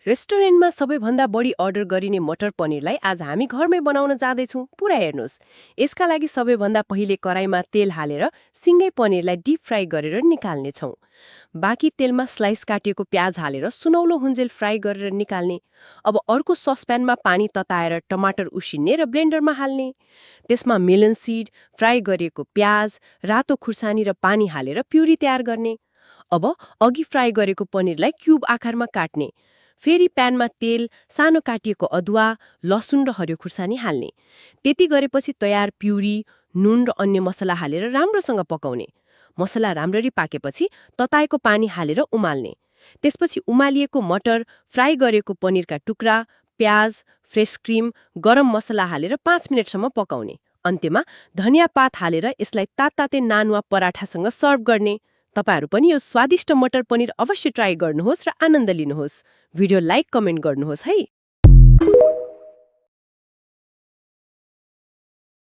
रेस्टुरेन्टमा सबैभन्दा बढी अर्डर गरिने मटर पनिरलाई आज हामी घरमै बनाउन जाँदैछौँ। पुरा हेर्नुहोस्। यसका लागि सबैभन्दा पहिले कराईमा तेल हालेर सिङ्गै पनिरलाई डिप फ्राई गरेर निकाल्नेछौँ। बाँकी तेलमा स्लाइस काटिएको प्याज हालेर सुनौलो हुन्जेल फ्राई गरेर निकाल्ने। अब अर्को ससप्यानमा पानी तताएर टमाटर उसिन्ने र ब्लेन्डरमा हाल्ने। त्यसमा मेलन सिड, फ्राई गरिएको प्याज, रातो खुर्सानी र पानी हालेर प्युरी तयार गर्ने। अब अघि फ्राई गरेको पनिरलाई क्युब आकारमा काट्ने। फेरि प्यानमा तेल, सानो काटिएको अदुवा, लसुन र हरियो खुर्सानी हाल्ने। त्यति गरेपछि तयार प्युरी, नुन र अन्य मसला हालेर राम्रोसँग पकाउने। मसला राम्ररी पाकेपछि तताएको पानी हालेर उमाल्ने। त्यसपछि उमालिएको मटर, फ्राई गरेको पनिरका टुक्रा, प्याज, फ्रेस क्रिम, गरम मसला हालेर 5 मिनटसम्म पकाउने। अन्त्यमा धनिया पात हालेर यसलाई तातताते नान वा पराठासँग सर्भ गर्ने। तपाईहरू पनि यो स्वादिष्ट मटर पनिर अवश्य ट्राई गर्नुहोस् र आनन्द लिनुहोस्। भिडियो लाइक कमेन्ट गर्नुहोस् है।